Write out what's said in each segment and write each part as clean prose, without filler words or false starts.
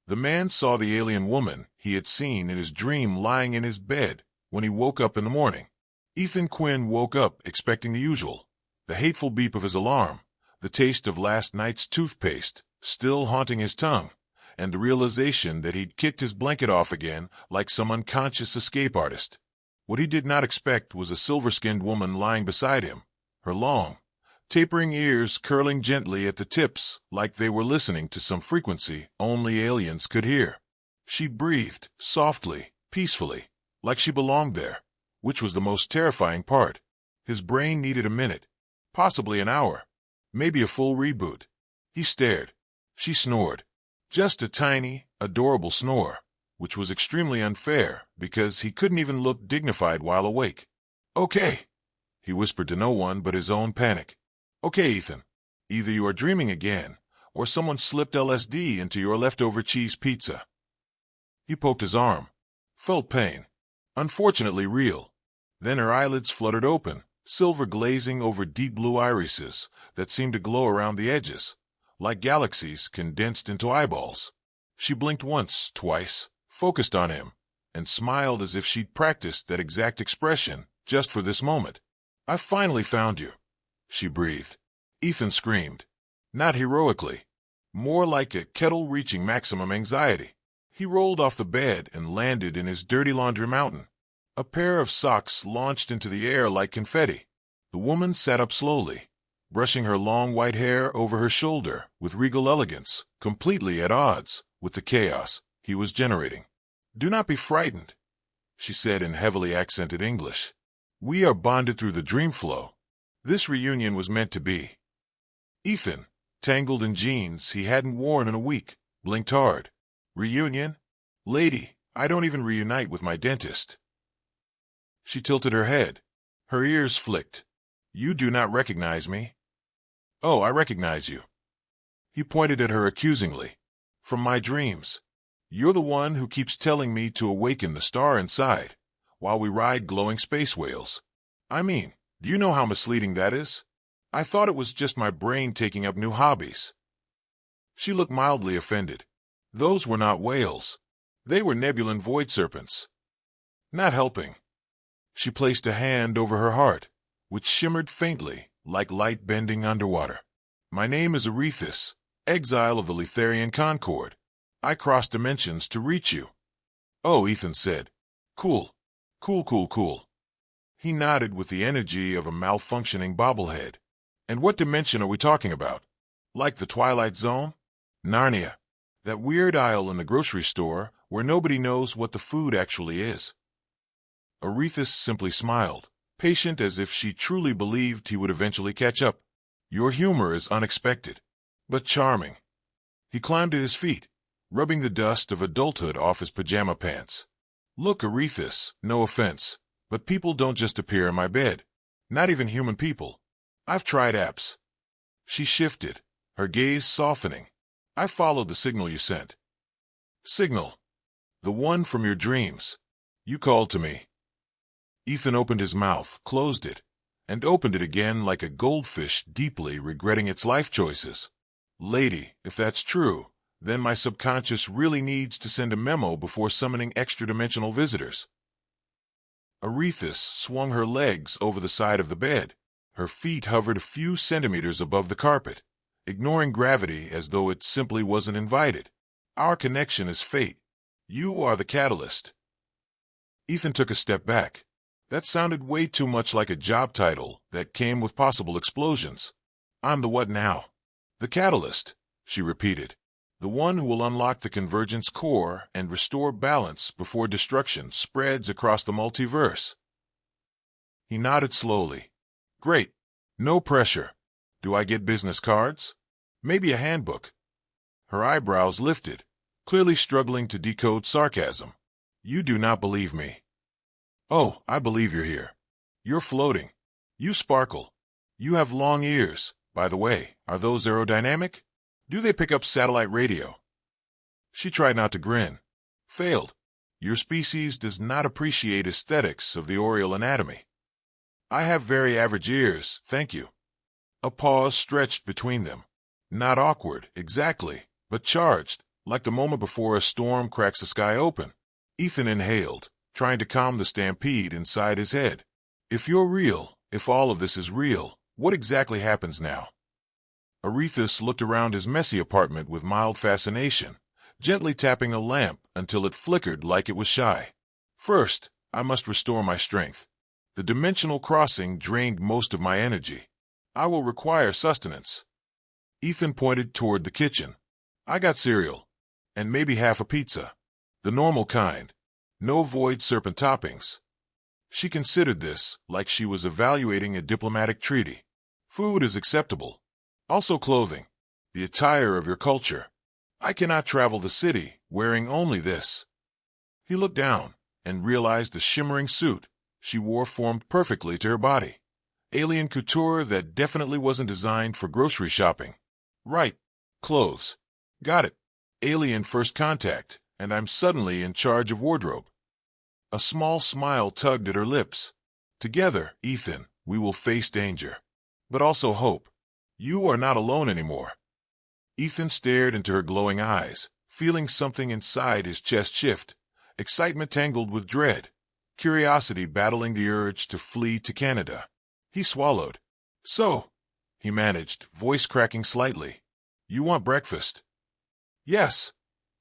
The man saw the alien woman he had seen in his dream lying in his bed when he woke up in the morning. Ethan Quinn woke up expecting the usual. The hateful beep of his alarm, the taste of last night's toothpaste still haunting his tongue, and the realization that he'd kicked his blanket off again like some unconscious escape artist. What he did not expect was a silver-skinned woman lying beside him, her long, tapering ears curling gently at the tips like they were listening to some frequency only aliens could hear. She breathed, softly, peacefully, like she belonged there, which was the most terrifying part. His brain needed a minute, possibly an hour, maybe a full reboot. He stared. She snored. Just a tiny, adorable snore, which was extremely unfair because he couldn't even look dignified while awake. "Okay," he whispered to no one but his own panic. "Okay, Ethan. Either you are dreaming again, or someone slipped LSD into your leftover cheese pizza." He poked his arm. Felt pain. Unfortunately real. Then her eyelids fluttered open, silver glazing over deep blue irises that seemed to glow around the edges, like galaxies condensed into eyeballs. She blinked once, twice, focused on him, and smiled as if she'd practiced that exact expression just for this moment. "I finally found you," she breathed. Ethan screamed. Not heroically. More like a kettle reaching maximum anxiety. He rolled off the bed and landed in his dirty laundry mountain. A pair of socks launched into the air like confetti. The woman sat up slowly, brushing her long white hair over her shoulder with regal elegance, completely at odds with the chaos he was generating. "Do not be frightened," she said in heavily accented English. "We are bonded through the dream flow. This reunion was meant to be." Ethan, tangled in jeans he hadn't worn in a week, blinked hard. "Reunion? Lady, I don't even reunite with my dentist." She tilted her head. Her ears flicked. "You do not recognize me?" "Oh, I recognize you." He pointed at her accusingly. "From my dreams. You're the one who keeps telling me to awaken the star inside, while we ride glowing space whales. I mean, do you know how misleading that is? I thought it was just my brain taking up new hobbies." She looked mildly offended. Those were not whales. They were nebulan void serpents. Not helping. She placed a hand over her heart, which shimmered faintly, like light bending underwater. "My name is Aréthis, exile of the Letharian Concord. I crossed dimensions to reach you." "Oh," Ethan said. "Cool. Cool, cool, cool." He nodded with the energy of a malfunctioning bobblehead. "And what dimension are we talking about? Like the Twilight Zone? Narnia? That weird aisle in the grocery store where nobody knows what the food actually is?" Aréthis simply smiled, patient as if she truly believed he would eventually catch up. "Your humor is unexpected, but charming." He climbed to his feet, rubbing the dust of adulthood off his pajama pants. "Look, Aréthis, no offense, but people don't just appear in my bed. Not even human people. I've tried apps." She shifted, her gaze softening. "I followed the signal you sent." "Signal? The one from your dreams. You called to me." Ethan opened his mouth, closed it, and opened it again like a goldfish deeply regretting its life choices. "Lady, if that's true, then my subconscious really needs to send a memo before summoning extra-dimensional visitors." Aréthis swung her legs over the side of the bed. Her feet hovered a few centimeters above the carpet, ignoring gravity as though it simply wasn't invited. "Our connection is fate. You are the catalyst." Ethan took a step back. That sounded way too much like a job title that came with possible explosions. "I'm the what now?" "The catalyst," she repeated. "The one who will unlock the convergence core and restore balance before destruction spreads across the multiverse." He nodded slowly. "Great. No pressure. Do I get business cards? Maybe a handbook?" Her eyebrows lifted, clearly struggling to decode sarcasm. "You do not believe me." "Oh, I believe you're here. You're floating. You sparkle. You have long ears. By the way, are those aerodynamic? Do they pick up satellite radio?" She tried not to grin. Failed. "Your species does not appreciate aesthetics of the aureal anatomy." "I have very average ears, thank you." A pause stretched between them. Not awkward, exactly, but charged, like the moment before a storm cracks the sky open. Ethan inhaled, trying to calm the stampede inside his head. If you're real, if all of this is real, what exactly happens now? Aréthis looked around his messy apartment with mild fascination, gently tapping a lamp until it flickered like it was shy. First, I must restore my strength. The dimensional crossing drained most of my energy. I will require sustenance. Ethan pointed toward the kitchen. I got cereal, and maybe half a pizza. The normal kind. No void serpent toppings. She considered this like she was evaluating a diplomatic treaty. Food is acceptable. Also clothing. The attire of your culture. I cannot travel the city wearing only this. He looked down and realized the shimmering suit she wore formed perfectly to her body. Alien couture that definitely wasn't designed for grocery shopping. Right. Clothes. Got it. Alien first contact, and I'm suddenly in charge of wardrobe. A small smile tugged at her lips. Together, Ethan, we will face danger. But also hope. You are not alone anymore. Ethan stared into her glowing eyes, feeling something inside his chest shift. Excitement tangled with dread. Curiosity battling the urge to flee to Canada. He swallowed. So, he managed, voice cracking slightly. You want breakfast? Yes,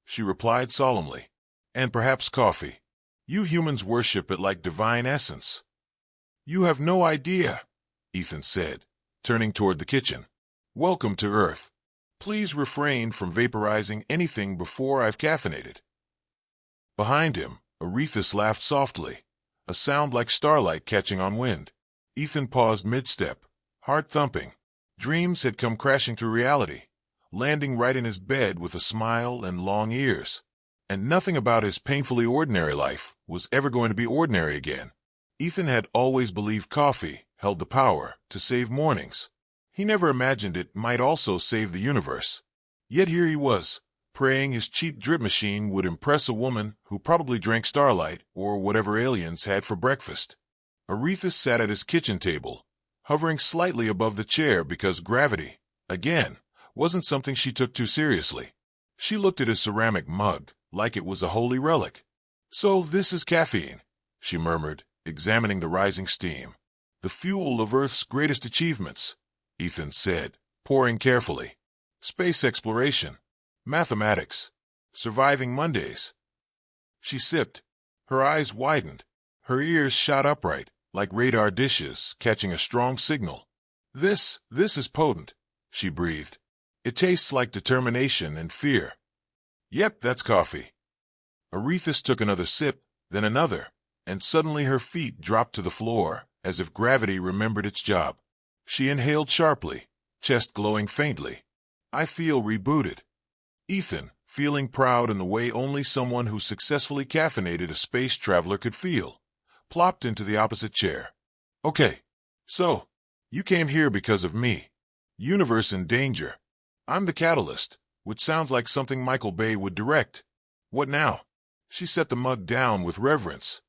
she replied solemnly. And perhaps coffee. You humans worship it like divine essence. You have no idea, Ethan said, turning toward the kitchen. Welcome to Earth. Please refrain from vaporizing anything before I've caffeinated. Behind him, Aréthis laughed softly, a sound like starlight catching on wind. Ethan paused mid-step, heart thumping. Dreams had come crashing through reality, landing right in his bed with a smile and long ears. And nothing about his painfully ordinary life was ever going to be ordinary again. Ethan had always believed coffee held the power to save mornings. He never imagined it might also save the universe. Yet here he was, praying his cheap drip machine would impress a woman who probably drank Starlight or whatever aliens had for breakfast. Aréthis sat at his kitchen table, hovering slightly above the chair because gravity, again, wasn't something she took too seriously. She looked at his ceramic mug like it was a holy relic. So this is caffeine, she murmured, examining the rising steam. The fuel of Earth's greatest achievements, Ethan said, pouring carefully. Space exploration, mathematics, surviving Mondays. She sipped. Her eyes widened. Her ears shot upright, like radar dishes catching a strong signal. This is potent, she breathed. It tastes like determination and fear. Yep, that's coffee. Aréthis took another sip, then another, and suddenly her feet dropped to the floor, as if gravity remembered its job. She inhaled sharply, chest glowing faintly. I feel rebooted. Ethan, feeling proud in the way only someone who successfully caffeinated a space traveler could feel, plopped into the opposite chair. Okay, so, you came here because of me. Universe in danger. I'm the catalyst, which sounds like something Michael Bay would direct. What now? She set the mug down with reverence.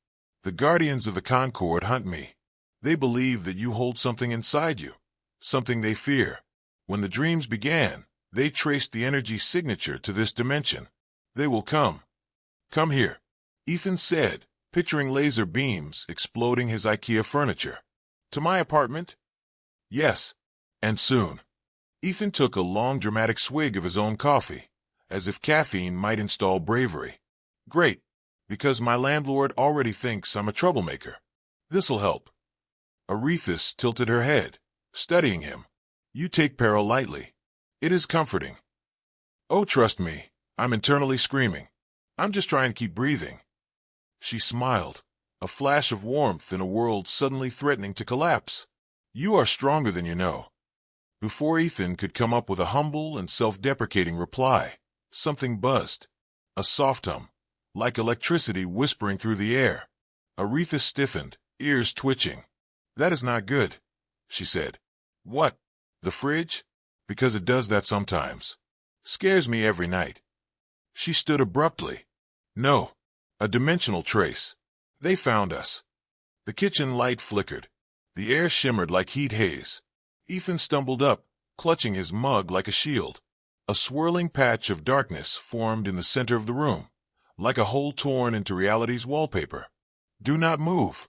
The guardians of the Concord hunt me. They believe that you hold something inside you, something they fear. When the dreams began, they traced the energy signature to this dimension. They will come. Come here, Ethan said, picturing laser beams exploding his IKEA furniture. To my apartment? Yes, and soon. Ethan took a long dramatic swig of his own coffee, as if caffeine might install bravery. Great, because my landlord already thinks I'm a troublemaker. This'll help. Aréthis tilted her head, studying him. You take peril lightly. It is comforting. Oh, trust me, I'm internally screaming. I'm just trying to keep breathing. She smiled, a flash of warmth in a world suddenly threatening to collapse. You are stronger than you know. Before Ethan could come up with a humble and self-deprecating reply, something buzzed. A soft hum, like electricity whispering through the air. Aréthis stiffened, ears twitching. That is not good, she said. What? The fridge? Because it does that sometimes. Scares me every night. She stood abruptly. No. A dimensional trace. They found us. The kitchen light flickered. The air shimmered like heat haze. Ethan stumbled up, clutching his mug like a shield. A swirling patch of darkness formed in the center of the room, like a hole torn into reality's wallpaper. "Do not move,"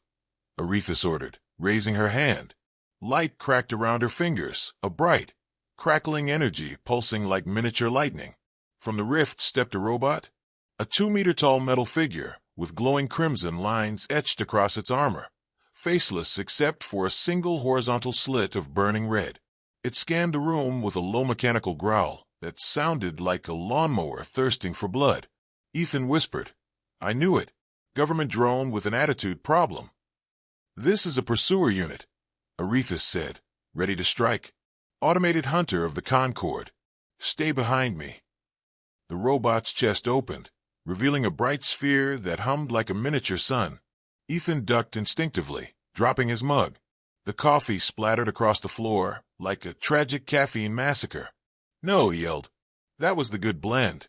Aréthis ordered, raising her hand. Light cracked around her fingers, a bright, crackling energy pulsing like miniature lightning. From the rift stepped a robot, a 2-meter-tall metal figure with glowing crimson lines etched across its armor, faceless except for a single horizontal slit of burning red. It scanned the room with a low mechanical growl that sounded like a lawnmower thirsting for blood. Ethan whispered, "I knew it. Government drone with an attitude problem." "This is a pursuer unit," Aréthis said, ready to strike. "Automated hunter of the Concord. Stay behind me." The robot's chest opened, revealing a bright sphere that hummed like a miniature sun. Ethan ducked instinctively, dropping his mug. The coffee splattered across the floor like a tragic caffeine massacre. "No," he yelled. "That was the good blend."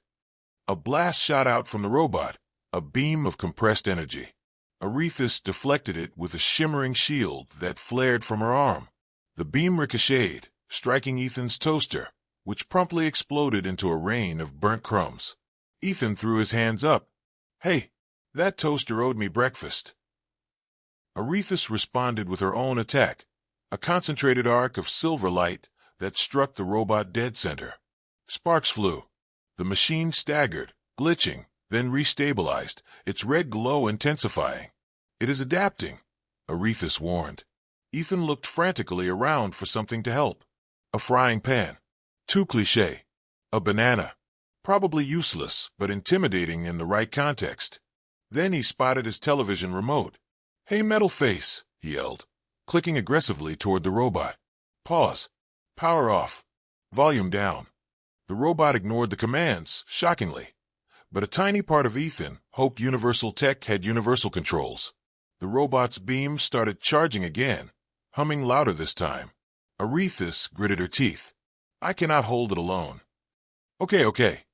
A blast shot out from the robot, a beam of compressed energy. Aréthis deflected it with a shimmering shield that flared from her arm. The beam ricocheted, striking Ethan's toaster, which promptly exploded into a rain of burnt crumbs. Ethan threw his hands up. "Hey, that toaster owed me breakfast." Aréthis responded with her own attack, a concentrated arc of silver light that struck the robot dead center. Sparks flew. The machine staggered, glitching, then restabilized, its red glow intensifying. "It is adapting," Aréthis warned. Ethan looked frantically around for something to help. A frying pan. Too cliché. A banana. Probably useless, but intimidating in the right context. Then he spotted his television remote. "Hey, metal face," he yelled, clicking aggressively toward the robot. "Pause. Power off. Volume down." The robot ignored the commands, shockingly. But a tiny part of Ethan hoped Universal Tech had universal controls. The robot's beam started charging again, humming louder this time. Aréthis gritted her teeth. "I cannot hold it alone." Okay.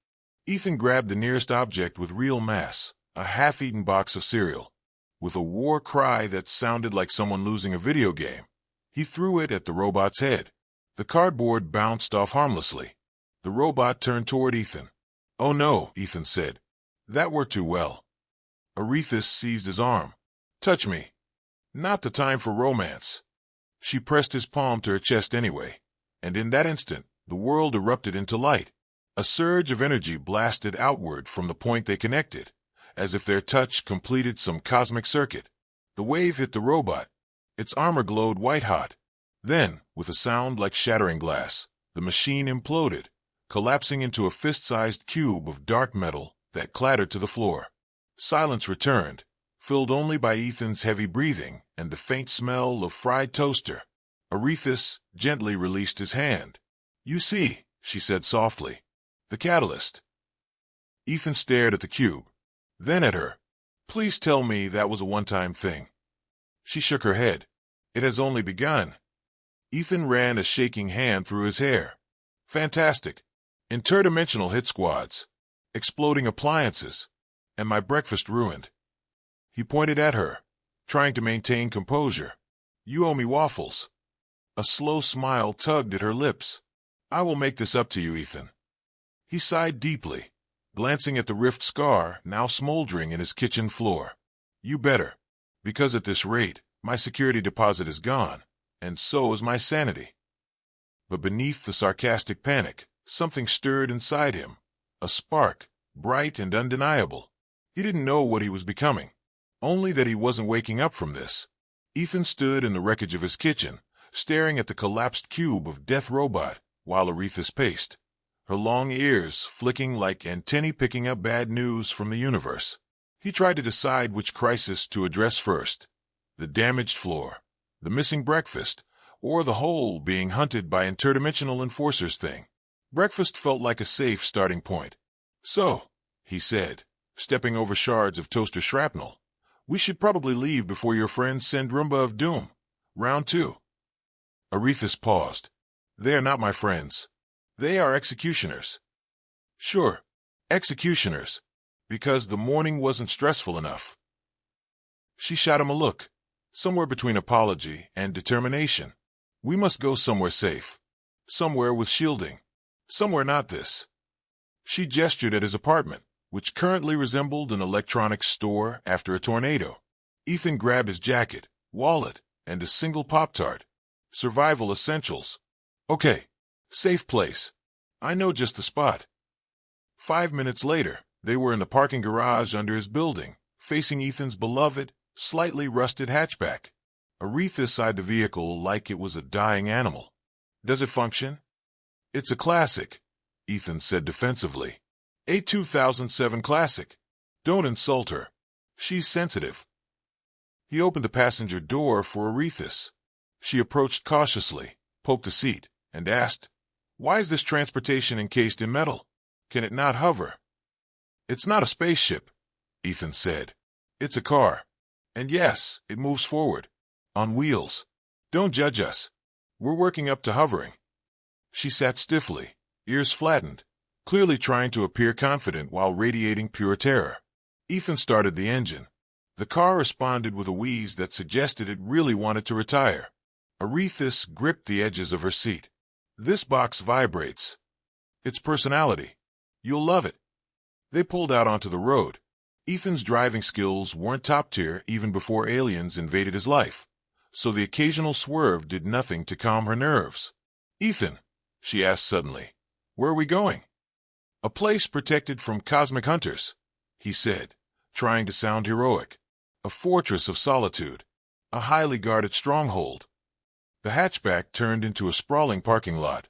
Ethan grabbed the nearest object with real mass, a half-eaten box of cereal. With a war cry that sounded like someone losing a video game, he threw it at the robot's head. The cardboard bounced off harmlessly. The robot turned toward Ethan. "Oh no," Ethan said. "That worked too well." Aréthis seized his arm. "Touch me. Not the time for romance." She pressed his palm to her chest anyway, and in that instant, the world erupted into light. A surge of energy blasted outward from the point they connected, as if their touch completed some cosmic circuit. The wave hit the robot. Its armor glowed white-hot. Then, with a sound like shattering glass, the machine imploded, collapsing into a fist-sized cube of dark metal that clattered to the floor. Silence returned, filled only by Ethan's heavy breathing and the faint smell of fried toaster. Aréthis gently released his hand. "You see," she said softly, "the catalyst." Ethan stared at the cube, then at her. "Please tell me that was a one-time thing." She shook her head. "It has only begun." Ethan ran a shaking hand through his hair. "Fantastic. Interdimensional hit squads. Exploding appliances. And my breakfast ruined." He pointed at her, trying to maintain composure. "You owe me waffles." A slow smile tugged at her lips. "I will make this up to you, Ethan." He sighed deeply, glancing at the rift scar now smoldering in his kitchen floor. "You better, because at this rate, my security deposit is gone, and so is my sanity." But beneath the sarcastic panic, something stirred inside him, a spark, bright and undeniable. He didn't know what he was becoming, only that he wasn't waking up from this. Ethan stood in the wreckage of his kitchen, staring at the collapsed cube of death robot, while Aréthis paced, her long ears flicking like antennae picking up bad news from the universe. He tried to decide which crisis to address first: the damaged floor, the missing breakfast, or the whole being hunted by interdimensional enforcers thing. Breakfast felt like a safe starting point. "So," he said, stepping over shards of toaster shrapnel, "we should probably leave before your friends send Roomba of Doom. Round 2. Aréthis paused. "They are not my friends. They are executioners." "Sure, executioners, because the morning wasn't stressful enough." She shot him a look, somewhere between apology and determination. "We must go somewhere safe. Somewhere with shielding. Somewhere not this. She gestured at his apartment, which currently resembled an electronics store after a tornado. Ethan grabbed his jacket, wallet, and a single Pop-Tart. Survival essentials. Okay. Safe place. I know just the spot. 5 minutes later, they were in the parking garage under his building, facing Ethan's beloved, slightly rusted hatchback. Aréthis eyed the vehicle like it was a dying animal. Does it function? It's a classic, Ethan said defensively. A 2007 classic. Don't insult her. She's sensitive. He opened the passenger door for Aréthis. She approached cautiously, poked a seat, and asked, "Why is this transportation encased in metal? Can it not hover?" "It's not a spaceship," Ethan said. "It's a car. And yes, it moves forward. On wheels. Don't judge us. We're working up to hovering." She sat stiffly, ears flattened, clearly trying to appear confident while radiating pure terror. Ethan started the engine. The car responded with a wheeze that suggested it really wanted to retire. Aréthis gripped the edges of her seat. "This box vibrates. It's personality. You'll love it." They pulled out onto the road. Ethan's driving skills weren't top tier even before aliens invaded his life, so the occasional swerve did nothing to calm her nerves. "Ethan," she asked suddenly, "where are we going?" "A place protected from cosmic hunters," he said, trying to sound heroic. "A fortress of solitude. A highly guarded stronghold." The hatchback turned into a sprawling parking lot.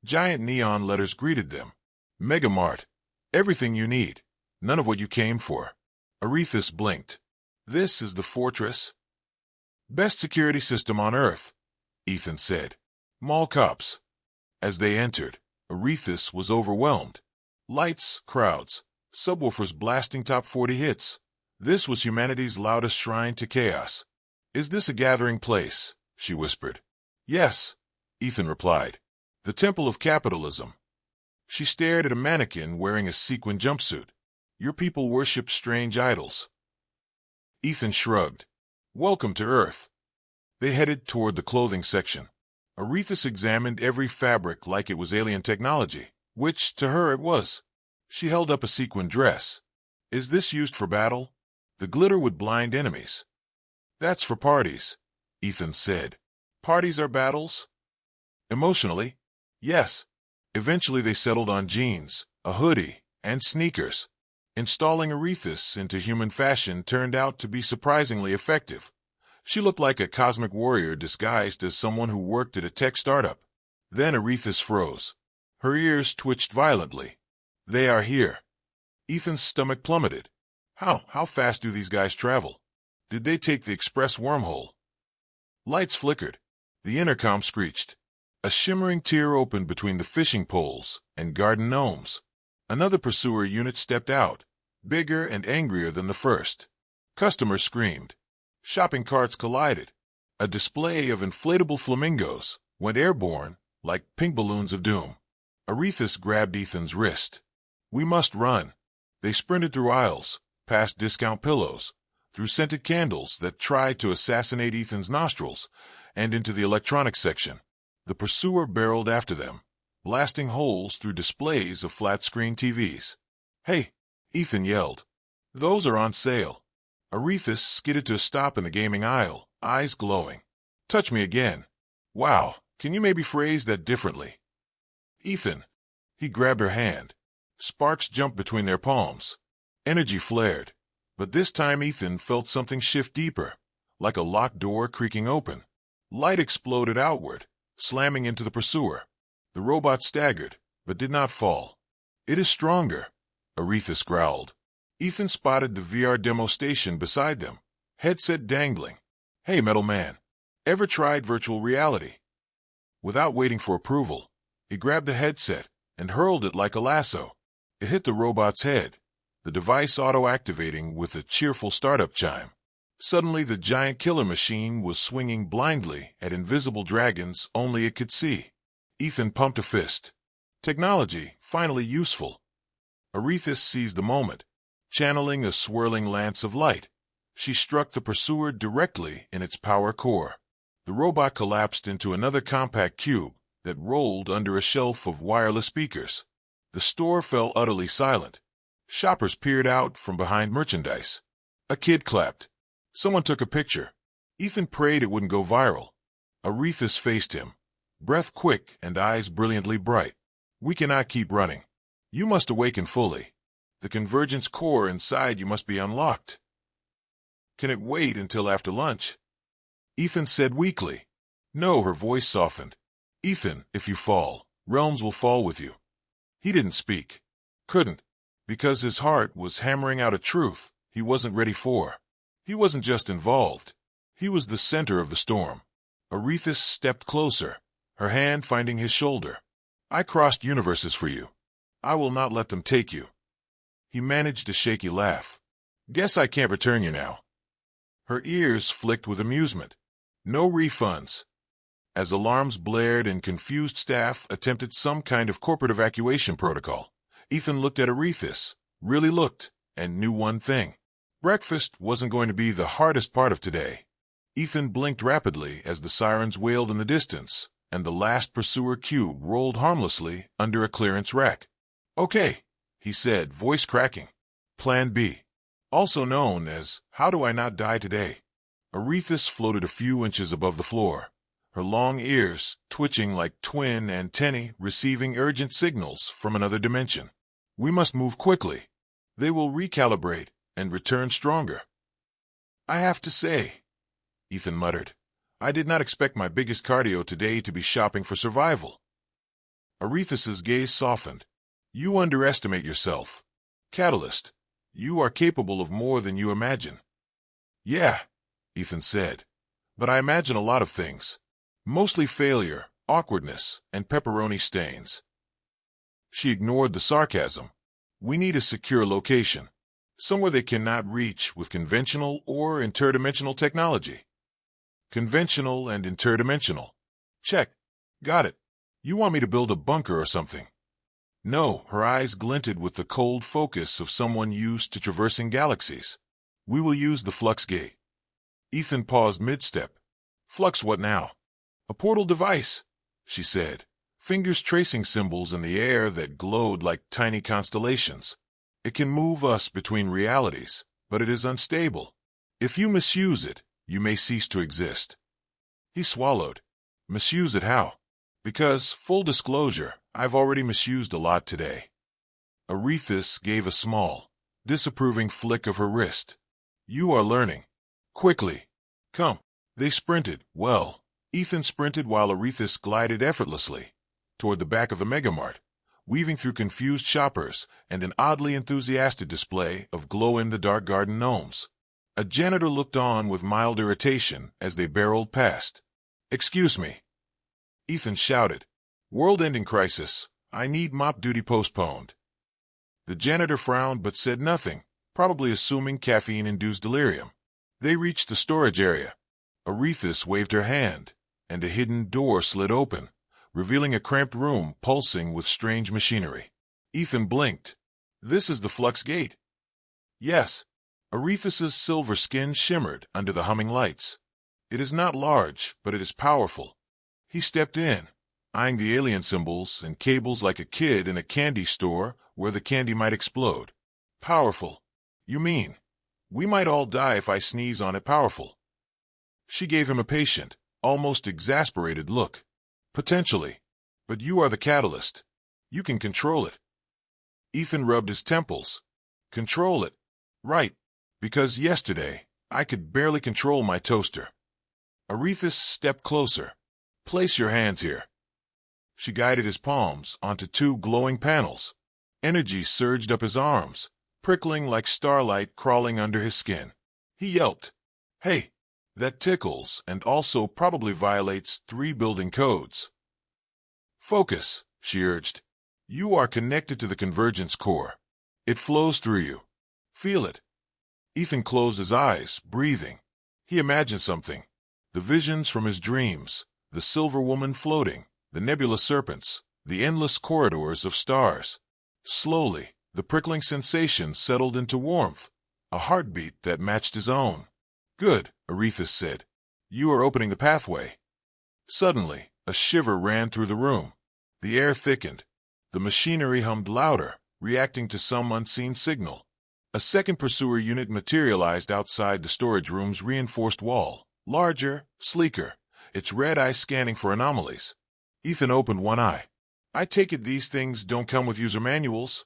Giant neon letters greeted them. "Mega Mart. Everything you need. None of what you came for." Aréthis blinked. "This is the fortress?" "Best security system on Earth," Ethan said. "Mall cops." As they entered, Aréthis was overwhelmed. Lights, crowds, subwoofers blasting top 40 hits. This was humanity's loudest shrine to chaos. "Is this a gathering place?" she whispered. "Yes," Ethan replied. "The temple of capitalism." She stared at a mannequin wearing a sequin jumpsuit. "Your people worship strange idols." Ethan shrugged. "Welcome to Earth." They headed toward the clothing section. Aréthis examined every fabric like it was alien technology, which, to her, it was. She held up a sequin dress. "Is this used for battle? The glitter would blind enemies." "That's for parties," Ethan said. "Parties are battles?" "Emotionally, yes." Eventually they settled on jeans, a hoodie, and sneakers. Installing Aréthis into human fashion turned out to be surprisingly effective. She looked like a cosmic warrior disguised as someone who worked at a tech startup. Then Aréthis froze. Her ears twitched violently. "They are here." Ethan's stomach plummeted. How fast do these guys travel? Did they take the express wormhole? Lights flickered. The intercom screeched. A shimmering tier opened between the fishing poles and garden gnomes. Another pursuer unit stepped out, bigger and angrier than the first. Customers screamed. Shopping carts collided. A display of inflatable flamingos went airborne like pink balloons of doom. Aréthis grabbed Ethan's wrist. "We must run." They sprinted through aisles, past discount pillows, through scented candles that tried to assassinate Ethan's nostrils, and into the electronics section. The pursuer barreled after them, blasting holes through displays of flat-screen TVs. "Hey!" Ethan yelled. "Those are on sale." Aréthis skidded to a stop in the gaming aisle, eyes glowing. "Touch me again." "Wow, can you maybe phrase that differently?" "Ethan." He grabbed her hand. Sparks jumped between their palms. Energy flared. But this time Ethan felt something shift deeper, like a locked door creaking open. Light exploded outward, slamming into the pursuer. The robot staggered, but did not fall. "It is stronger," Aréthis growled. Ethan spotted the VR demo station beside them, headset dangling. "Hey, metal man, ever tried virtual reality?" Without waiting for approval, he grabbed the headset and hurled it like a lasso. It hit the robot's head, the device auto-activating with a cheerful startup chime. Suddenly, the giant killer machine was swinging blindly at invisible dragons only it could see. Ethan pumped a fist. Technology, finally useful. Aréthis seized the moment. Channeling a swirling lance of light, she struck the pursuer directly in its power core. The robot collapsed into another compact cube, that rolled under a shelf of wireless speakers. The store fell utterly silent. Shoppers peered out from behind merchandise. A kid clapped. Someone took a picture. Ethan prayed it wouldn't go viral. Aréthis faced him, breath quick and eyes brilliantly bright. We cannot keep running. You must awaken fully. The convergence core inside you must be unlocked. Can it wait until after lunch? Ethan said weakly. No, her voice softened. Ethan, if you fall, realms will fall with you. He didn't speak. Couldn't. Because his heart was hammering out a truth he wasn't ready for. He wasn't just involved. He was the center of the storm. Aréthis stepped closer, her hand finding his shoulder. I crossed universes for you. I will not let them take you. He managed a shaky laugh. Guess I can't return you now. Her ears flicked with amusement. No refunds. As alarms blared and confused staff attempted some kind of corporate evacuation protocol, Ethan looked at Aréthis, really looked, and knew one thing. Breakfast wasn't going to be the hardest part of today. Ethan blinked rapidly as the sirens wailed in the distance, and the last pursuer cube rolled harmlessly under a clearance rack. Okay, he said, voice cracking. Plan B. Also known as, how do I not die today? Aréthis floated a few inches above the floor, her long ears twitching like twin antennae receiving urgent signals from another dimension. We must move quickly. They will recalibrate and return stronger. I have to say, Ethan muttered, I did not expect my biggest cardio today to be shopping for survival. Aréthis's gaze softened. You underestimate yourself. Catalyst, you are capable of more than you imagine. Yeah, Ethan said, but I imagine a lot of things. Mostly failure, awkwardness, and pepperoni stains. She ignored the sarcasm. We need a secure location, somewhere they cannot reach with conventional or interdimensional technology. Conventional and interdimensional. Check. Got it. You want me to build a bunker or something? No, her eyes glinted with the cold focus of someone used to traversing galaxies. We will use the flux gate. Ethan paused mid-step. Flux what now? A portal device, she said, fingers tracing symbols in the air that glowed like tiny constellations. It can move us between realities, but it is unstable. If you misuse it, you may cease to exist. He swallowed. Misuse it how? Because, full disclosure, I've already misused a lot today. Aréthis gave a small, disapproving flick of her wrist. You are learning. Quickly. Come. They sprinted. Well, Ethan sprinted while Aréthis glided effortlessly toward the back of the megamart, weaving through confused shoppers and an oddly enthusiastic display of glow-in-the-dark garden gnomes. A janitor looked on with mild irritation as they barreled past. Excuse me. Ethan shouted. World-ending crisis. I need mop duty postponed. The janitor frowned but said nothing, probably assuming caffeine-induced delirium. They reached the storage area. Aréthis waved her hand, and a hidden door slid open, revealing a cramped room pulsing with strange machinery. Ethan blinked. This is the flux gate. Yes. Aréthis's silver skin shimmered under the humming lights. It is not large, but it is powerful. He stepped in, eyeing the alien symbols and cables like a kid in a candy store where the candy might explode. Powerful. You mean, we might all die if I sneeze on it powerful. She gave him a patient, almost exasperated look. Potentially. But you are the catalyst. You can control it. Ethan rubbed his temples. Control it. Right. Because yesterday, I could barely control my toaster. Aréthis stepped closer. Place your hands here. She guided his palms onto two glowing panels. Energy surged up his arms, prickling like starlight crawling under his skin. He yelped. Hey, that tickles and also probably violates 3 building codes. Focus, she urged. You are connected to the convergence core. It flows through you. Feel it. Ethan closed his eyes, breathing. He imagined something. The visions from his dreams, the silver woman floating, the nebulous serpents, the endless corridors of stars. Slowly, the prickling sensation settled into warmth, a heartbeat that matched his own. Good, Aréthis said. You are opening the pathway. Suddenly, A shiver ran through the room. The air thickened. The machinery hummed louder, reacting to some unseen signal. A second pursuer unit materialized outside the storage room's reinforced wall, larger, sleeker, its red eye scanning for anomalies. Ethan opened one eye. I take it these things don't come with user manuals?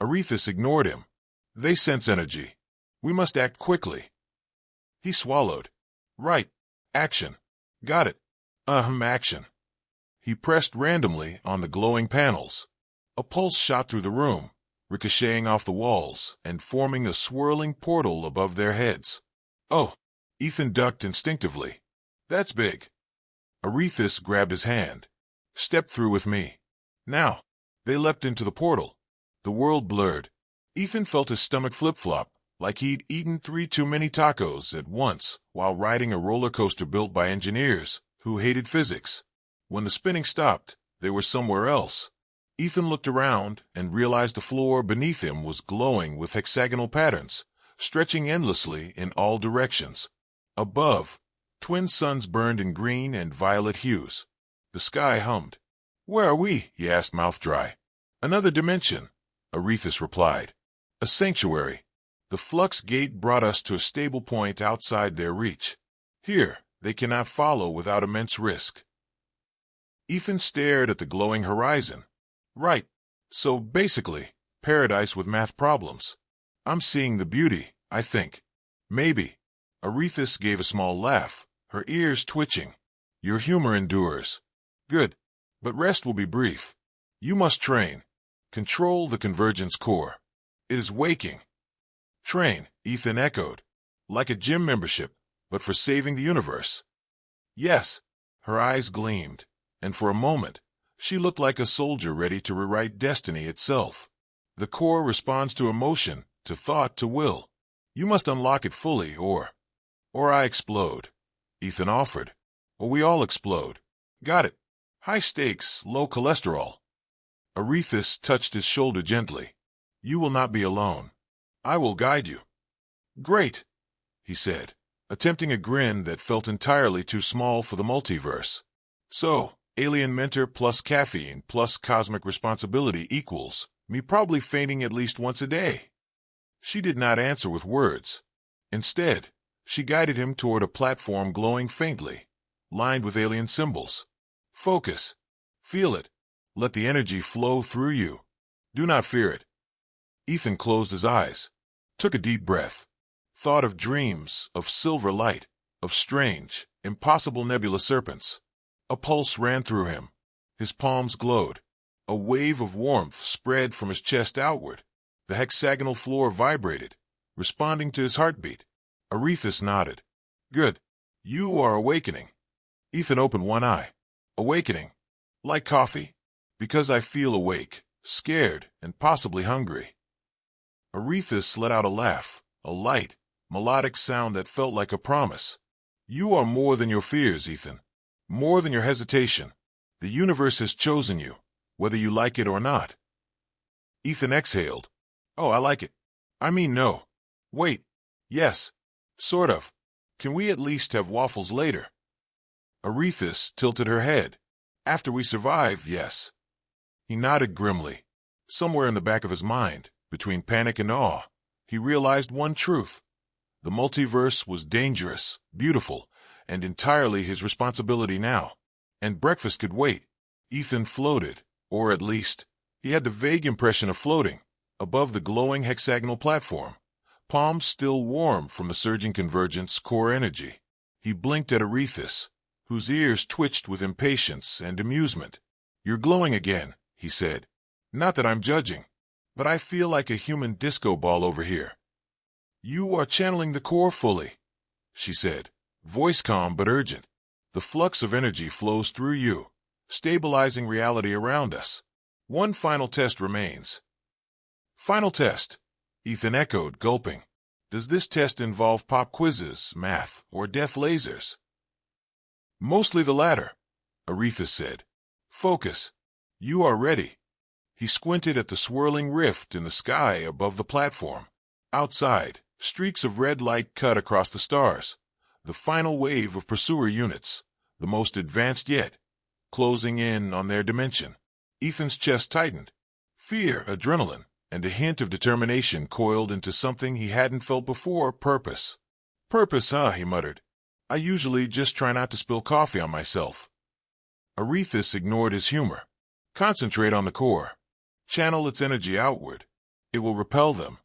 Aréthis ignored him. They sense energy. We must act quickly. He swallowed. Right. Action. Got it. Action. He pressed randomly on the glowing panels. A pulse shot through the room, ricocheting off the walls and forming a swirling portal above their heads. Oh! Ethan ducked instinctively. That's big. Aréthis grabbed his hand. Step through with me. Now. They leapt into the portal. The world blurred. Ethan felt his stomach flip-flop, like he'd eaten 3 too many tacos at once while riding a roller coaster built by engineers who hated physics. When the spinning stopped, they were somewhere else. Ethan looked around and realized the floor beneath him was glowing with hexagonal patterns, stretching endlessly in all directions. Above, twin suns burned in green and violet hues. The sky hummed. Where are we? He asked, mouth dry. Another dimension, Aréthis replied. A sanctuary. The flux gate brought us to a stable point outside their reach. Here, they cannot follow without immense risk. Ethan stared at the glowing horizon. Right. So, basically, paradise with math problems. I'm seeing the beauty, I think. Maybe. Aréthis gave a small laugh, her ears twitching. Your humor endures. Good. But rest will be brief. You must train. Control the convergence core. It is waking. Train, Ethan echoed. Like a gym membership, but for saving the universe. Yes. Her eyes gleamed, and for a moment, she looked like a soldier ready to rewrite destiny itself. The core responds to emotion, to thought, to will. You must unlock it fully, or I explode. Ethan offered. Or we all explode. Got it. High stakes, low cholesterol. Aréthis touched his shoulder gently. You will not be alone. I will guide you. Great, he said, attempting a grin that felt entirely too small for the multiverse. So, alien mentor plus caffeine plus cosmic responsibility equals me probably fainting at least once a day. She did not answer with words. Instead, she guided him toward a platform glowing faintly, lined with alien symbols. Focus. Feel it. Let the energy flow through you. Do not fear it. Ethan closed his eyes, took a deep breath, thought of dreams, of silver light, of strange, impossible nebula serpents. A pulse ran through him. His palms glowed. A wave of warmth spread from his chest outward. The hexagonal floor vibrated, responding to his heartbeat. Aréthis nodded. Good. You are awakening. Ethan opened one eye. Awakening. Like coffee? Because I feel awake, scared, and possibly hungry. Aréthis let out a laugh, a light, melodic sound that felt like a promise. You are more than your fears, Ethan. More than your hesitation. The universe has chosen you, whether you like it or not. Ethan exhaled. Oh, I like it. I mean, no. Wait. Yes. Sort of. Can we at least have waffles later? Aréthis tilted her head. After we survive, yes. He nodded grimly. Somewhere in the back of his mind, between panic and awe, he realized one truth. The multiverse was dangerous, beautiful, and entirely his responsibility now. And breakfast could wait. Ethan floated, or at least, he had the vague impression of floating, above the glowing hexagonal platform, palms still warm from the surging convergence core energy. He blinked at Aréthis, whose ears twitched with impatience and amusement. You're glowing again, he said. Not that I'm judging, but I feel like a human disco ball over here. You are channeling the core fully, she said, voice calm but urgent. The flux of energy flows through you, stabilizing reality around us. One final test remains. Final test, Ethan echoed, gulping. Does this test involve pop quizzes, math, or death lasers? Mostly the latter, Aréthis said. Focus. You are ready. He squinted at the swirling rift in the sky above the platform. Outside, streaks of red light cut across the stars. The final wave of pursuer units, the most advanced yet, closing in on their dimension. Ethan's chest tightened. Fear, adrenaline, and a hint of determination coiled into something he hadn't felt before: purpose. Purpose, huh? He muttered. I usually just try not to spill coffee on myself. Aréthis ignored his humor. Concentrate on the core. Channel its energy outward. It will repel them.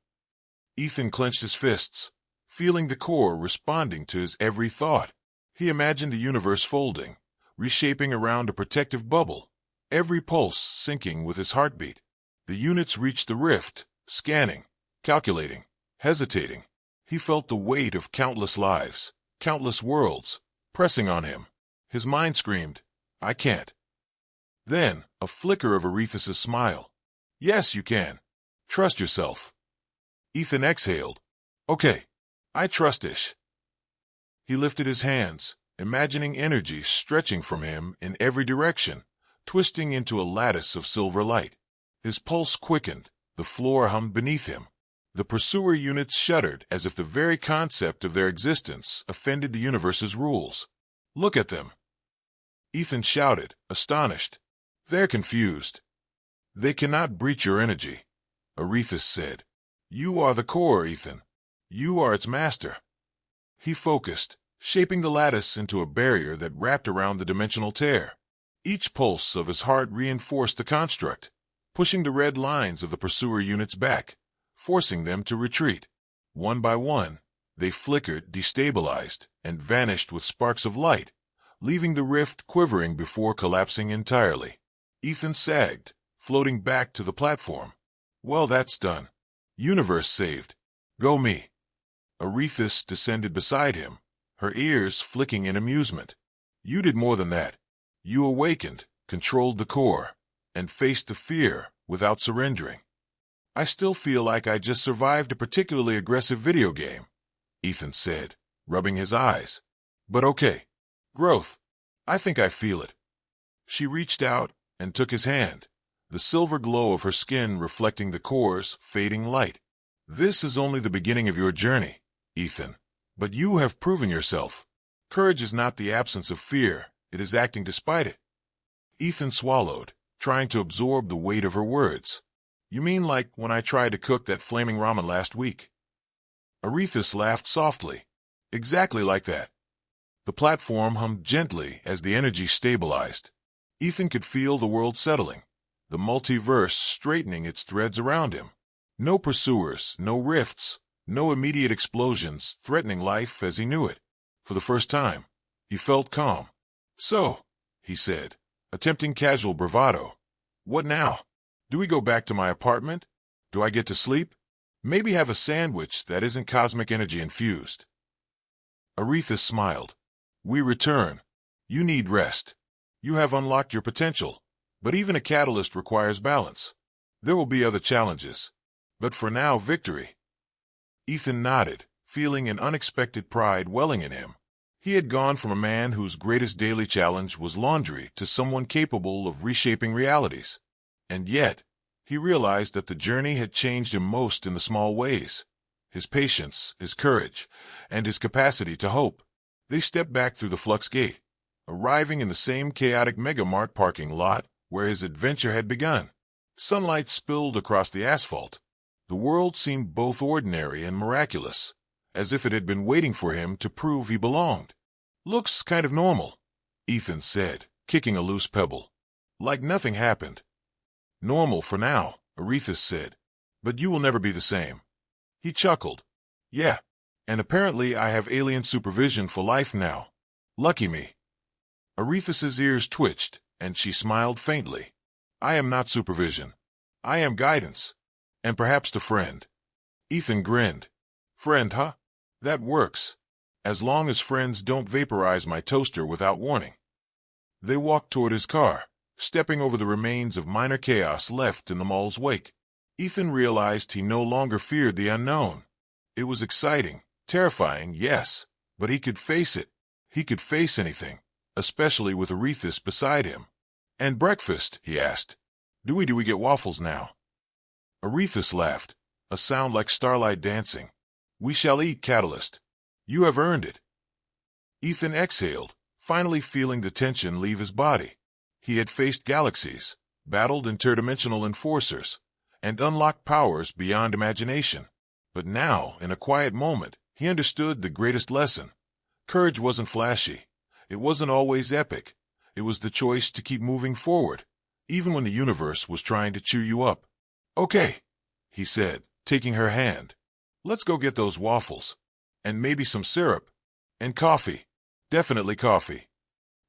Ethan clenched his fists, feeling the core responding to his every thought. He imagined the universe folding, reshaping around a protective bubble, every pulse syncing with his heartbeat. The units reached the rift, scanning, calculating, hesitating. He felt the weight of countless lives, countless worlds, pressing on him. His mind screamed, I can't. Then, a flicker of Aréthis' smile. Yes, you can. Trust yourself. Ethan exhaled. Okay, I trust-ish. He lifted his hands, imagining energy stretching from him in every direction, twisting into a lattice of silver light. His pulse quickened, the floor hummed beneath him. The pursuer units shuddered as if the very concept of their existence offended the universe's rules. Look at them. Ethan shouted, astonished. They're confused. They cannot breach your energy. Aréthis said. You are the core, Ethan. You are its master. He focused, shaping the lattice into a barrier that wrapped around the dimensional tear. Each pulse of his heart reinforced the construct, pushing the red lines of the pursuer units back, forcing them to retreat. One by one, they flickered, destabilized, and vanished with sparks of light, leaving the rift quivering before collapsing entirely. Ethan sagged, floating back to the platform. Well, that's done. Universe saved. Go me. Aréthis descended beside him, her ears flicking in amusement. You did more than that. You awakened, controlled the core, and faced the fear without surrendering. I still feel like I just survived a particularly aggressive video game, Ethan said, rubbing his eyes. But okay. Growth. I think I feel it. She reached out and took his hand, the silver glow of her skin reflecting the core's fading light. This is only the beginning of your journey, Ethan. But you have proven yourself. Courage is not the absence of fear, it is acting despite it. Ethan swallowed, trying to absorb the weight of her words. You mean like when I tried to cook that flaming ramen last week? Aréthis laughed softly. Exactly like that. The platform hummed gently as the energy stabilized. Ethan could feel the world settling, the multiverse straightening its threads around him. No pursuers, no rifts, no immediate explosions threatening life as he knew it. For the first time, he felt calm. So, he said, attempting casual bravado. What now? Do we go back to my apartment? Do I get to sleep? Maybe have a sandwich that isn't cosmic energy infused. Aréthis smiled. We return. You need rest. You have unlocked your potential, but even a catalyst requires balance. There will be other challenges. But for now, victory. Ethan nodded, feeling an unexpected pride welling in him. He had gone from a man whose greatest daily challenge was laundry to someone capable of reshaping realities. And yet, he realized that the journey had changed him most in the small ways. His patience, his courage, and his capacity to hope. They stepped back through the flux gate, arriving in the same chaotic megamart parking lot where his adventure had begun. Sunlight spilled across the asphalt. The world seemed both ordinary and miraculous, as if it had been waiting for him to prove he belonged. Looks kind of normal, Ethan said, kicking a loose pebble. Like nothing happened. Normal for now, Aréthis said, but you will never be the same. He chuckled. Yeah, and apparently I have alien supervision for life now. Lucky me. Aréthis's ears twitched, and she smiled faintly. I am not supervision. I am guidance. And perhaps the friend. Ethan grinned. Friend, huh? That works. As long as friends don't vaporize my toaster without warning. They walked toward his car, stepping over the remains of minor chaos left in the mall's wake. Ethan realized he no longer feared the unknown. It was exciting, terrifying, yes, but he could face it. He could face anything, especially with Aréthis beside him. And breakfast, he asked. Do we get waffles now? Aréthis laughed, a sound like starlight dancing. We shall eat, Catalyst. You have earned it. Ethan exhaled, finally feeling the tension leave his body. He had faced galaxies, battled interdimensional enforcers, and unlocked powers beyond imagination. But now, in a quiet moment, he understood the greatest lesson. Courage wasn't flashy. It wasn't always epic. It was the choice to keep moving forward, even when the universe was trying to cheer you up. "Okay," he said, taking her hand. "Let's go get those waffles. And maybe some syrup. And coffee. Definitely coffee."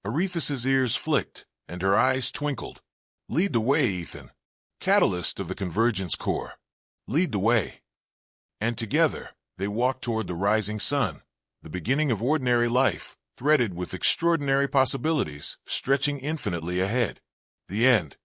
Aréthis' ears flicked, and her eyes twinkled. "Lead the way, Ethan. Catalyst of the convergence core. Lead the way." And together, they walked toward the rising sun, the beginning of ordinary life, threaded with extraordinary possibilities, stretching infinitely ahead. The end.